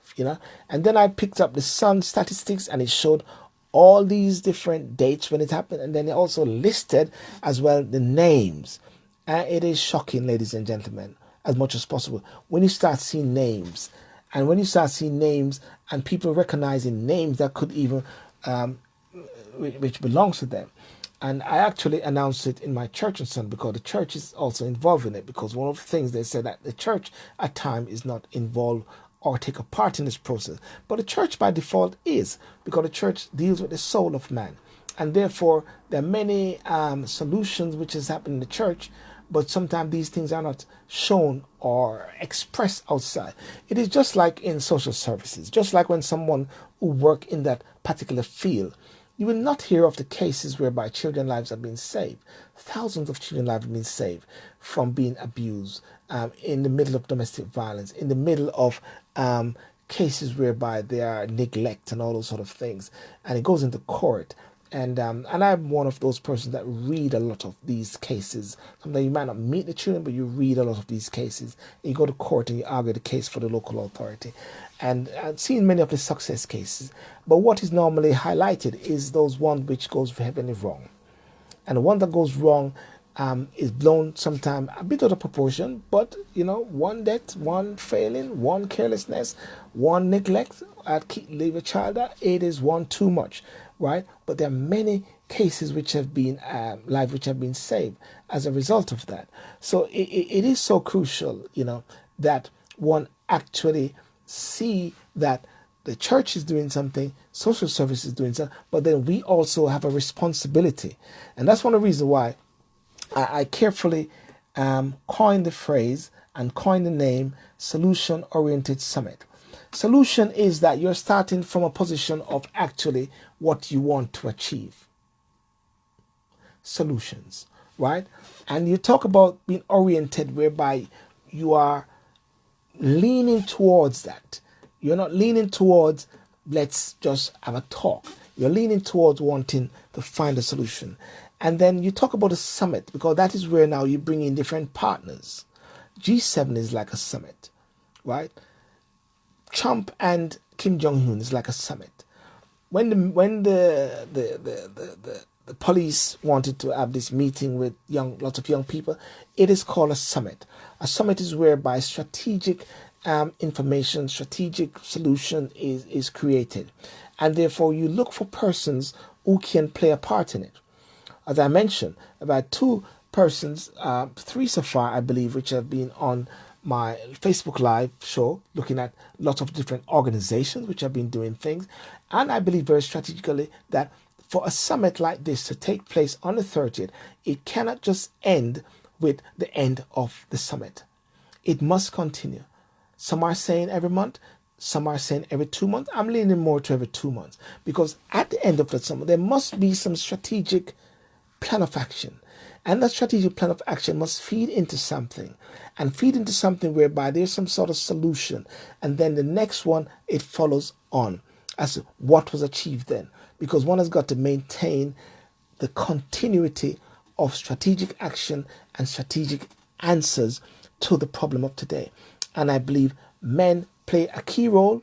And then I picked up the Sun statistics, and it showed all these different dates when it happened. And then it also listed as well the names. And it is shocking, ladies and gentlemen, as much as possible, when you start seeing names. And when you start seeing names and people recognizing names that could even, which belongs to them. And I actually announced it in my church and son, because the church is also involved in it. Because one of the things they said that the church at times is not involved or take a part in this process. But the church by default is, because the church deals with the soul of man. And therefore, there are many solutions which has happened in the church, but sometimes these things are not shown or expressed outside. It is just like in social services, just like when someone who work in that particular field, you will not hear of the cases whereby children's lives have been saved. Thousands of children's lives have been saved from being abused in the middle of domestic violence, in the middle of cases whereby there are neglect and all those sort of things. And it goes into court. And I'm one of those persons that read a lot of these cases. Sometimes you might not meet the children, but you read a lot of these cases. And you go to court and you argue the case for the local authority. And I've seen many of the success cases. But what is normally highlighted is those ones which goes heavily wrong. And the one that goes wrong is blown sometimes a bit out of proportion. But, one death, one failing, one carelessness, one neglect, leave a child out, it is one too much. Right, but there are many cases which have been lives which have been saved as a result of that. So it is so crucial, that one actually see that the church is doing something, social service is doing something, but then we also have a responsibility, and that's one of the reasons why I carefully coined the phrase and coined the name Solution Oriented Summit. Solution is that you're starting from a position of actually what you want to achieve. Solutions, right? And you talk about being oriented, whereby you are leaning towards that. You're not leaning towards, let's just have a talk. You're leaning towards wanting to find a solution. And then you talk about a summit, because that is where now you bring in different partners. G7 is like a summit, right? Trump and Kim Jong-un is like a summit. When the police wanted to have this meeting with lots of young people, it is called a summit. A summit is whereby strategic information, strategic solution is created, and therefore you look for persons who can play a part in it. As I mentioned, about 2 persons, 3 so far, I believe, which have been on my Facebook Live show, looking at lots of different organizations which have been doing things. And I believe very strategically that for a summit like this to take place on the 30th, it cannot just end with the end of the summit. It must continue. Some are saying every month, some are saying every 2 months. I'm leaning more to every 2 months, because at the end of the summer, there must be some strategic plan of action. And that strategic plan of action must feed into something, and feed into something whereby there's some sort of solution. And then the next one, it follows on as to what was achieved then. Because one has got to maintain the continuity of strategic action and strategic answers to the problem of today. And I believe men play a key role,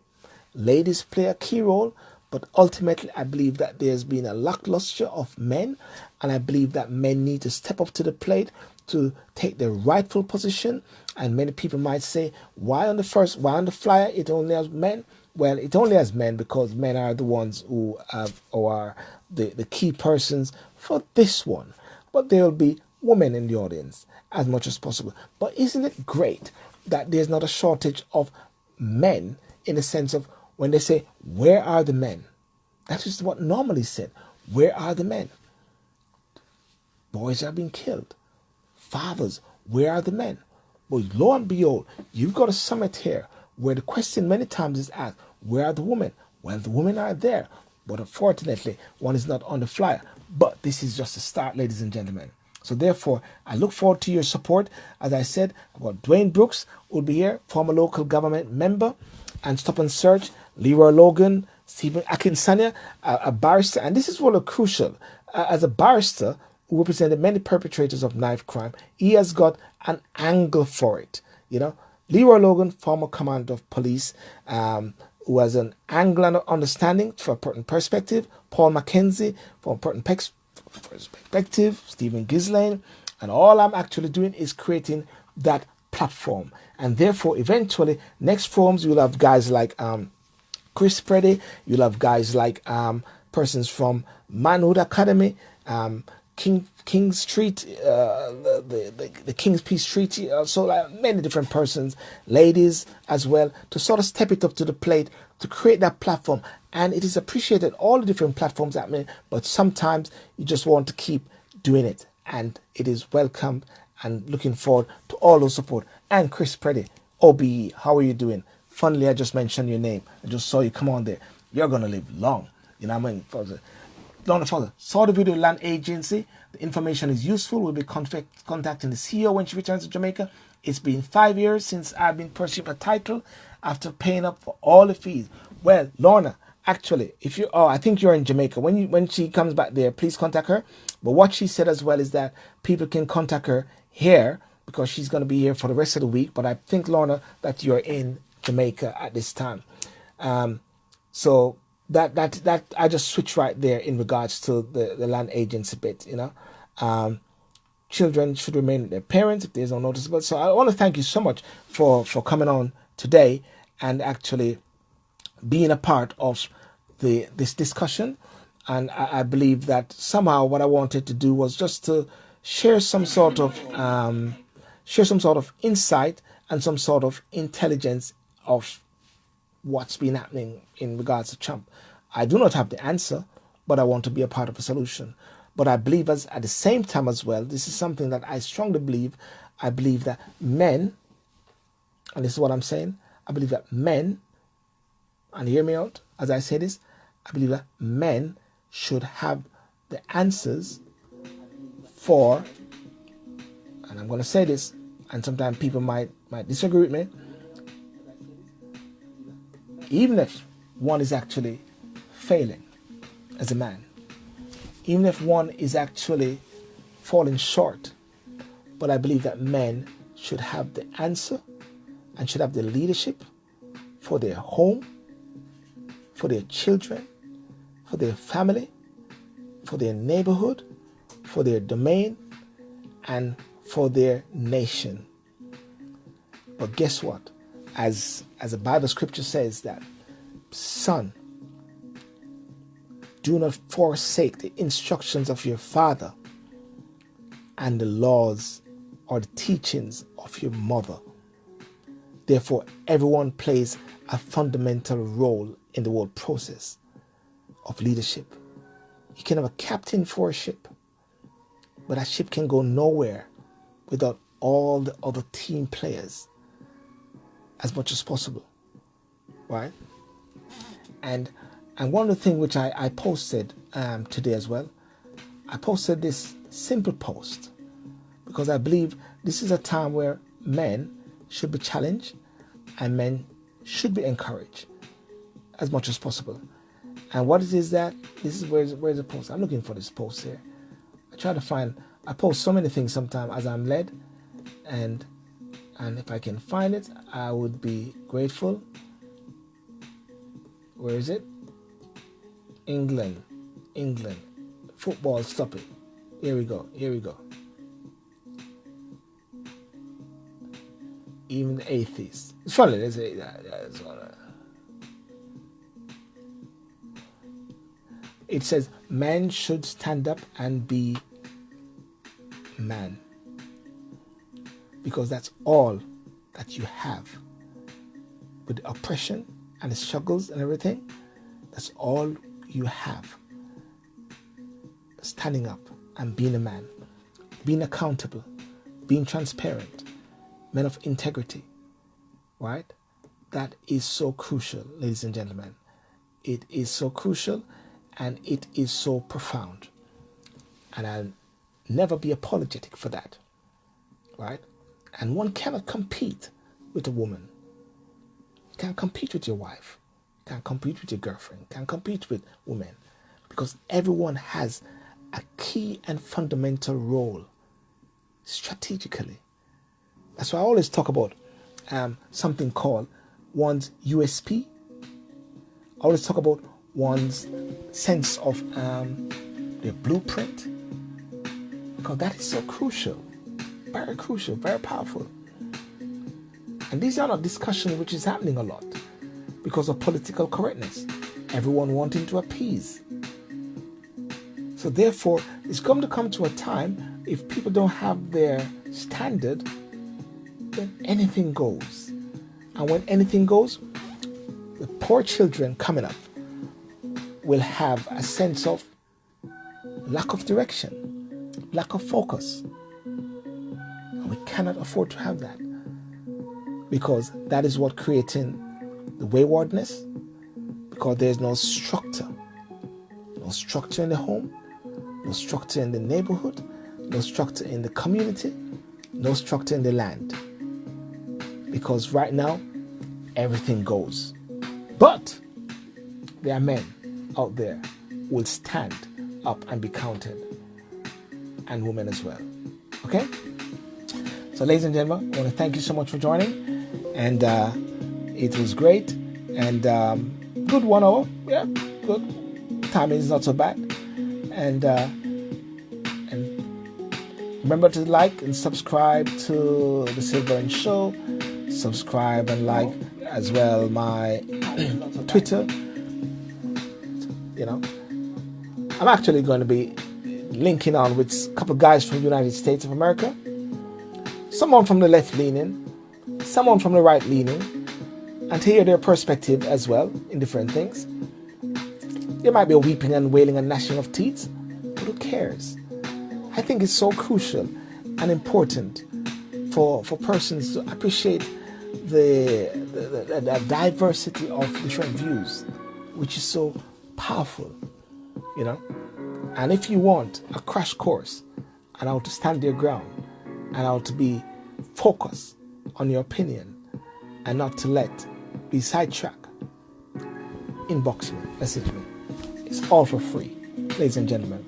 ladies play a key role, but ultimately I believe that there's been a lackluster of men, and I believe that men need to step up to the plate to take their rightful position. And many people might say, why on the flyer it only has men? Well, it only has men because men are the ones who are the key persons for this one. But there will be women in the audience as much as possible. But isn't it great that there's not a shortage of men, in the sense of when they say, where are the men? That is what normally said. Where are the men? Boys are being killed. Fathers, where are the men? But lo and behold, you've got a summit here where the question many times is asked, where are the women? Well, the women are there, but unfortunately, one is not on the flyer. But this is just a start, ladies and gentlemen. So therefore, I look forward to your support. As I said, about Dwayne Brooks will be here, former local government member, and Stop and Search, Leroy Logan, Stephen Akinsanya, a barrister. And this is really crucial. As a barrister who represented many perpetrators of knife crime, he has got an angle for it. You know, Leroy Logan, former commander of police, who has an angle and understanding from a certain perspective. Paul Mackenzie, from a certain perspective. Stephen Gislane. And all I'm actually doing is creating that platform. And therefore, eventually, next forums, you'll have guys like Chris Preddy. You'll have guys like persons from Manhood Academy, King Street, the King's Peace Treaty, so like many different persons, ladies as well, to sort of step it up to the plate to create that platform. And it is appreciated, all the different platforms happening, but sometimes you just want to keep doing it, and it is welcomed, and looking forward to all those support. And Chris Preddy, OBE, how are you doing? Funnily, I just mentioned your name. I just saw you come on there. You're going to live long. You know what I mean? Further. Saw the video land agency. The information is useful. We'll be contacting the CEO when she returns to Jamaica. It's been 5 years since I've been pursuing a title after paying up for all the fees. Well, Lorna, actually, I think you're in Jamaica. When she comes back there, please contact her. But what she said as well is that people can contact her here because she's going to be here for the rest of the week. But I think, Lorna, that you're in Jamaica at this time. So that I just switched right there in regards to the land agency bit, you know. Children should remain with their parents if there's no noticeable. So I want to thank you so much for coming on today and actually being a part of this discussion. And I believe that somehow what I wanted to do was just to share some sort of insight and some sort of intelligence of what's been happening in regards to Trump. I do not have the answer, but I want to be a part of a solution. But I believe at the same time as well, this is something that I strongly believe. I believe that men, and this is what I'm saying, I believe that men, and hear me out as I say this, I believe that men should have the answers for, and I'm going to say this, and sometimes people might disagree with me, even if one is actually failing as a man, even if one is actually falling short, but I believe that men should have the answer and should have the leadership for their home, for their children, for their family, for their neighborhood, for their domain, and for their nation. But guess what? As the Bible scripture says that, son, do not forsake the instructions of your father and the laws or the teachings of your mother. Therefore, everyone plays a fundamental role in the whole process of leadership. You can have a captain for a ship, but that ship can go nowhere without all the other team players as much as possible, right? And one of the things which I posted today as well, I posted this simple post because I believe this is a time where men should be challenged and men should be encouraged as much as possible. And what it is that, this is where's the post? I'm looking for this post here. I post so many things sometimes as I'm led, and if I can find it, I would be grateful. Where is it? England, football, stop it. Here we go. Even the atheists. It's funny, they say that. It says, men should stand up and be man. Because that's all that you have. With the oppression and the struggles and everything, that's all you have. Standing up and being a man. Being accountable. Being transparent. Men of integrity. Right? That is so crucial, ladies and gentlemen. It is so crucial and it is so profound. And I'll never be apologetic for that. Right? And one cannot compete with a woman. You can't compete with your wife. You can't compete with your girlfriend. You can't compete with women. Because everyone has a key and fundamental role strategically. That's why I always talk about something called one's USP. I always talk about one's sense of their blueprint. Because that is so crucial. Very crucial, very powerful. And these are not discussions which is happening a lot because of political correctness. Everyone wanting to appease. So therefore, it's going to come to a time if people don't have their standard, then anything goes. And when anything goes, the poor children coming up will have a sense of lack of direction, lack of focus. And we cannot afford to have that, because that is what creating the waywardness, because there's no structure. No structure in the home, no structure in the neighborhood, no structure in the community, no structure in the land. Because right now, everything goes. But there are men out there who will stand up and be counted, and women as well. Okay? So ladies and gentlemen, I want to thank you so much for joining. And it was great. And good 1 hour. Yeah, good. Timing is not so bad. And remember to like and subscribe to the StvN Show. Subscribe and like as well my Twitter. You know, I'm actually going to be linking on with a couple of guys from the United States of America. Someone from the left leaning, someone from the right leaning, and to hear their perspective as well in different things. There might be a weeping and wailing and gnashing of teeth, but who cares? I think it's so crucial and important for persons to appreciate the diversity of different views, which is so powerful, you know. And if you want a crash course on how to stand your ground and how to be focused on your opinion and not to let be sidetracked, inbox me, message me. It's all for free, ladies and gentlemen.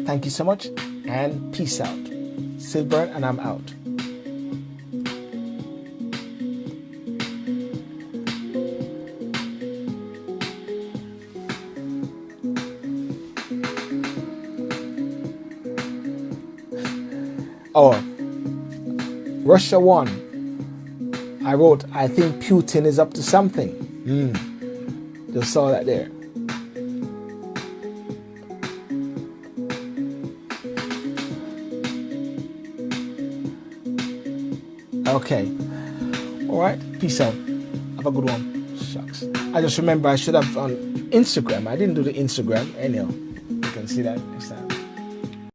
Thank you so much and peace out. StvN and I'm out. Oh, Russia won. I wrote, I think Putin is up to something. Just saw that there. Okay. All right, peace out. Have a good one. Shucks. I just remember I should have on Instagram. I didn't do the Instagram. Anyhow, you can see that next time.